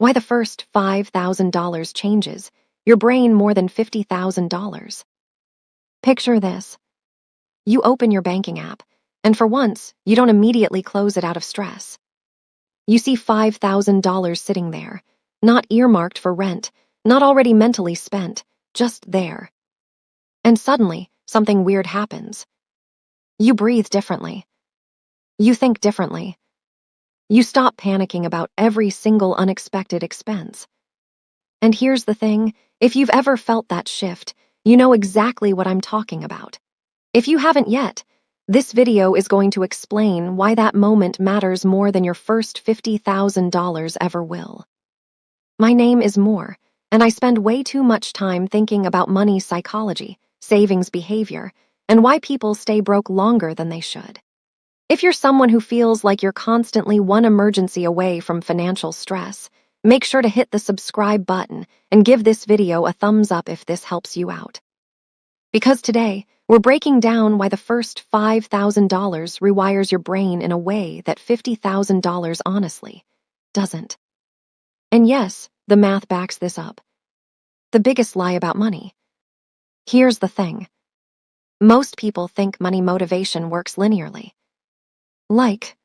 Why the first $5,000 changes your brain more than $50,000. Picture this. You open your banking app, and for once, you don't immediately close it out of stress. You see $5,000 sitting there, not earmarked for rent, not already mentally spent, just there. And suddenly, something weird happens. You breathe differently. You think differently. You stop panicking about every single unexpected expense. And here's the thing, if you've ever felt that shift, you know exactly what I'm talking about. If you haven't yet, this video is going to explain why that moment matters more than your first $50,000 ever will. My name is Moore, and I spend way too much time thinking about money psychology, savings behavior, and why people stay broke longer than they should. If you're someone who feels like you're constantly one emergency away from financial stress, make sure to hit the subscribe button and give this video a thumbs up if this helps you out. Because today, we're breaking down why the first $5,000 rewires your brain in a way that $50,000 honestly doesn't. And yes, the math backs this up. The biggest lie about money. Here's the thing. Most people think money motivation works linearly. Like,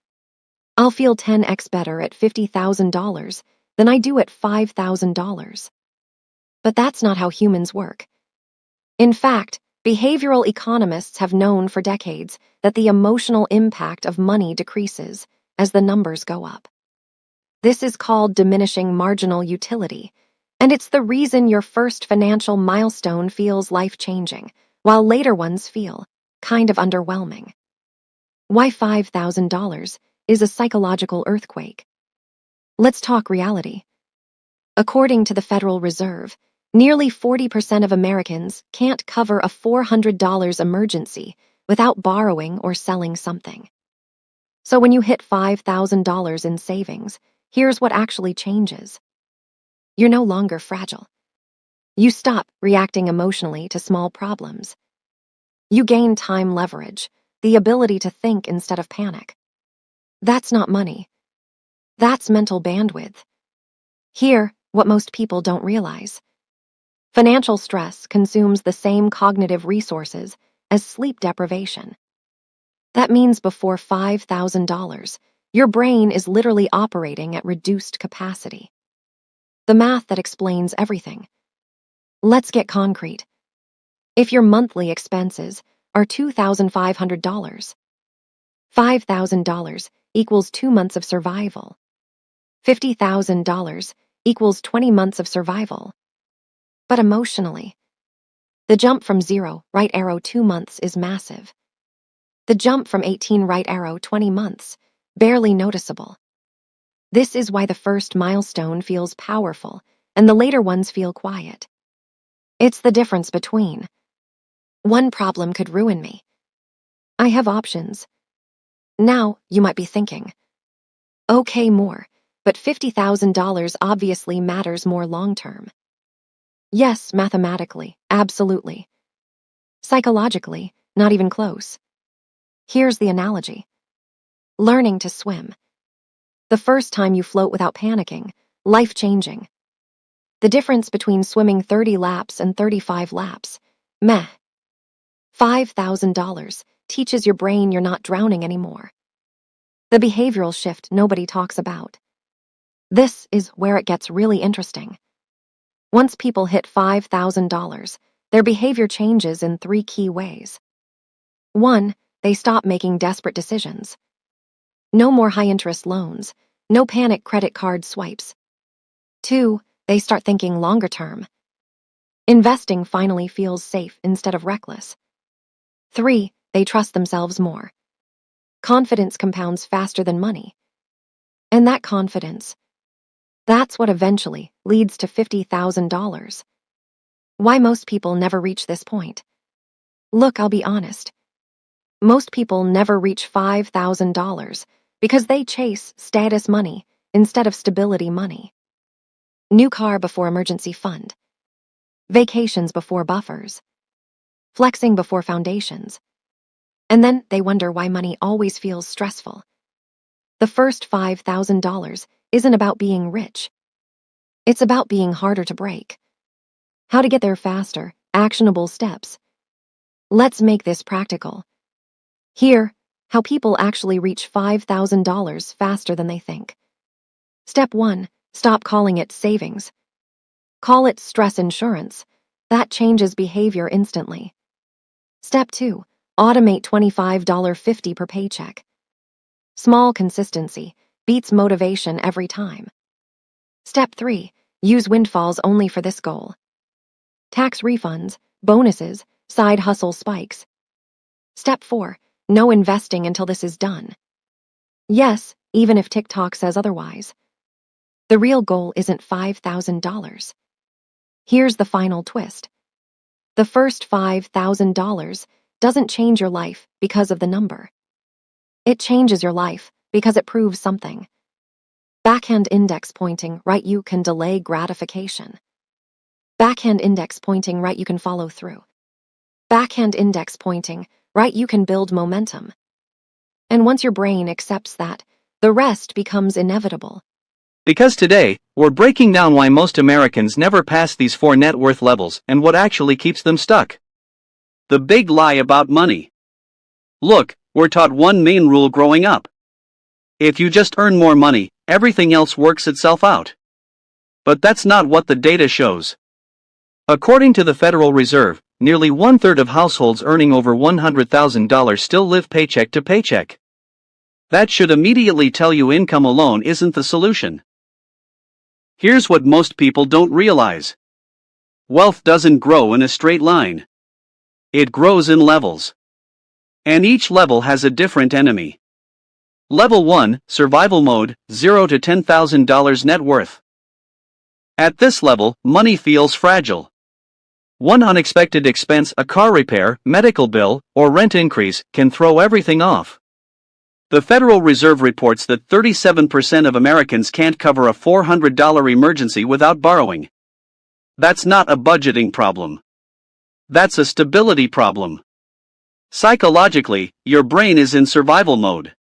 I'll feel 10x better at $50,000 than I do at $5,000. But that's not how humans work. In fact, behavioral economists have known for decades that the emotional impact of money decreases as the numbers go up. This is called diminishing marginal utility, and it's the reason your first financial milestone feels life-changing, while later ones feel kind of underwhelming. Why $5,000 is a psychological earthquake. Let's talk reality. According to the Federal Reserve, nearly 40% of Americans can't cover a $400 emergency without borrowing or selling something. So when you hit $5,000 in savings, here's what actually changes. You're no longer fragile. You stop reacting emotionally to small problems. You gain time leverage, the ability to think instead of panic. That's not money. That's mental bandwidth. Here, what most people don't realize. Financial stress consumes the same cognitive resources as sleep deprivation. That means before $5,000, your brain is literally operating at reduced capacity. The math that explains everything. Let's get concrete. If your monthly expenses are $2,500, $5,000 equals 2 months of survival. $50,000 equals 20 months of survival. But emotionally, the jump from 0, right arrow 2 months is massive. The jump from 18, right arrow 20 months, barely noticeable. This is why the first milestone feels powerful and the later ones feel quiet. It's the difference between one problem could ruin me. I have options. Now, you might be thinking, okay, more, but $50,000 obviously matters more long-term. Yes, mathematically, absolutely. Psychologically, not even close. Here's the analogy. Learning to swim. The first time you float without panicking, life-changing. The difference between swimming 30 laps and 35 laps, meh. $5,000 teaches your brain you're not drowning anymore. The behavioral shift nobody talks about. This is where it gets really interesting. Once people hit $5,000, their behavior changes in 3 key ways. 1, they stop making desperate decisions. No more high-interest loans, no panic credit card swipes. 2, they start thinking longer term. Investing finally feels safe instead of reckless. 3, they trust themselves more. Confidence compounds faster than money. And that confidence, that's what eventually leads to $50,000. Why most people never reach this point? Look, I'll be honest. Most people never reach $5,000 because they chase status money instead of stability money. New car before emergency fund. Vacations before buffers. Flexing before foundations. And then they wonder why money always feels stressful. The first $5,000 isn't about being rich. It's about being harder to break. How to get there faster, actionable steps. Let's make this practical. Here, how people actually reach $5,000 faster than they think. Step 1. Stop calling it savings. Call it stress insurance. That changes behavior instantly. Step 2. Automate $25.50 per paycheck. Small consistency beats motivation every time. Step 3. Use windfalls only for this goal. Tax refunds, bonuses, side hustle spikes. Step 4. No investing until this is done. Yes, even if TikTok says otherwise. The real goal isn't $5,000. Here's the final twist. The first $5,000 doesn't change your life because of the number. It changes your life because it proves something. Backhand index pointing right, you can delay gratification. Backhand index pointing right, you can follow through. Backhand index pointing right, you can build momentum. And once your brain accepts that, the rest becomes inevitable. Because today, we're breaking down why most Americans never pass these 4 net worth levels and what actually keeps them stuck. The big lie about money. Look, we're taught one main rule growing up. If you just earn more money, everything else works itself out. But that's not what the data shows. According to the Federal Reserve, nearly 1/3 of households earning over $100,000 still live paycheck to paycheck. That should immediately tell you income alone isn't the solution. Here's what most people don't realize. Wealth doesn't grow in a straight line. It grows in levels. And each level has a different enemy. Level 1, Survival Mode, $0 to $10,000 net worth. At this level, money feels fragile. One unexpected expense, a car repair, medical bill, or rent increase, can throw everything off. The Federal Reserve reports that 37% of Americans can't cover a $400 emergency without borrowing. That's not a budgeting problem. That's a stability problem. Psychologically, your brain is in survival mode.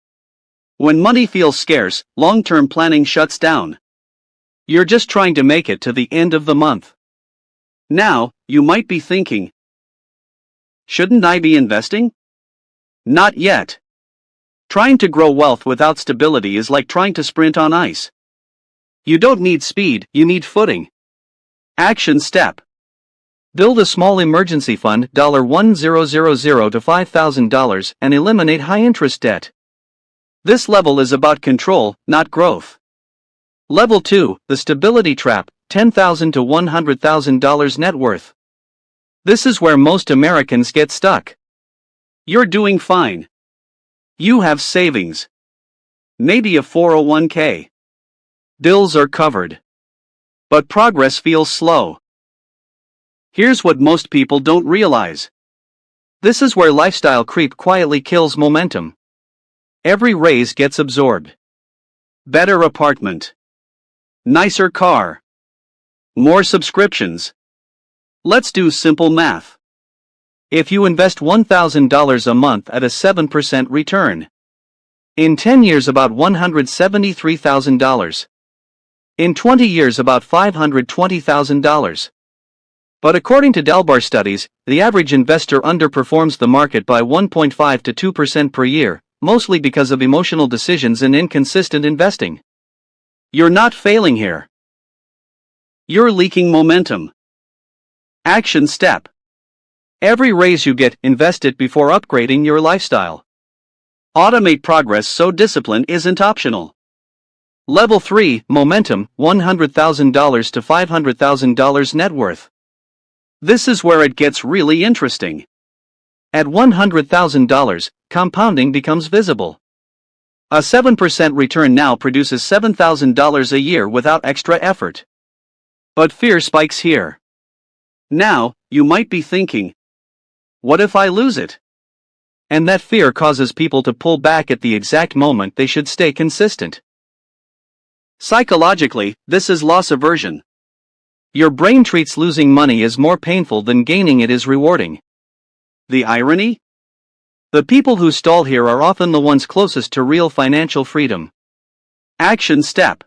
When money feels scarce, long-term planning shuts down. You're just trying to make it to the end of the month. Now, you might be thinking, shouldn't I be investing? Not yet. Trying to grow wealth without stability is like trying to sprint on ice. You don't need speed, you need footing. Action step. Build a small emergency fund, $1,000 to $5,000, and eliminate high-interest debt. This level is about control, not growth. Level 2, the stability trap, $10,000 to $100,000 net worth. This is where most Americans get stuck. You're doing fine. You have savings. Maybe a 401k. Bills are covered. But progress feels slow. Here's what most people don't realize. This is where lifestyle creep quietly kills momentum. Every raise gets absorbed. Better apartment. Nicer car. More subscriptions. Let's do simple math. If you invest $1,000 a month at a 7% return, in 10 years about $173,000. In 20 years about $520,000. But according to Dalbar studies, the average investor underperforms the market by 1.5 to 2% per year, mostly because of emotional decisions and inconsistent investing. You're not failing here. You're leaking momentum. Action step. Every raise you get, invest it before upgrading your lifestyle. Automate progress so discipline isn't optional. Level 3, momentum, $100,000 to $500,000 net worth. This is where it gets really interesting. At $100,000, compounding becomes visible. A 7% return now produces $7,000 a year without extra effort. But fear spikes here. Now, you might be thinking, what if I lose it? And that fear causes people to pull back at the exact moment they should stay consistent. Psychologically, this is loss aversion. Your brain treats losing money as more painful than gaining it is rewarding. The irony? The people who stall here are often the ones closest to real financial freedom. Action step.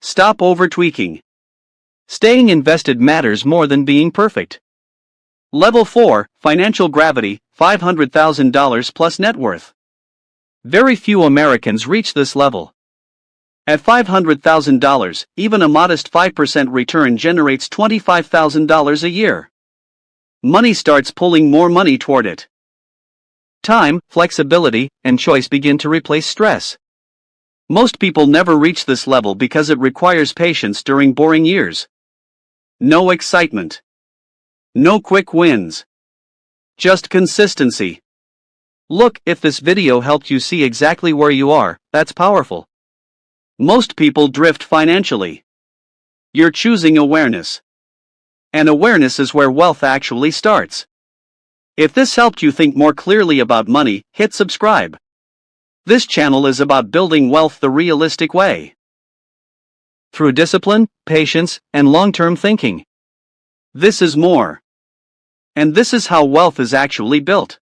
Stop over-tweaking. Staying invested matters more than being perfect. Level 4, Financial Gravity, $500,000 plus net worth. Very few Americans reach this level. At $500,000, even a modest 5% return generates $25,000 a year. Money starts pulling more money toward it. Time, flexibility, and choice begin to replace stress. Most people never reach this level because it requires patience during boring years. No excitement. No quick wins. Just consistency. Look, if this video helped you see exactly where you are, that's powerful. Most people drift financially. You're choosing awareness. And awareness is where wealth actually starts. If this helped you think more clearly about money, hit subscribe. This channel is about building wealth the realistic way. Through discipline, patience, and long-term thinking. This is more. And this is how wealth is actually built.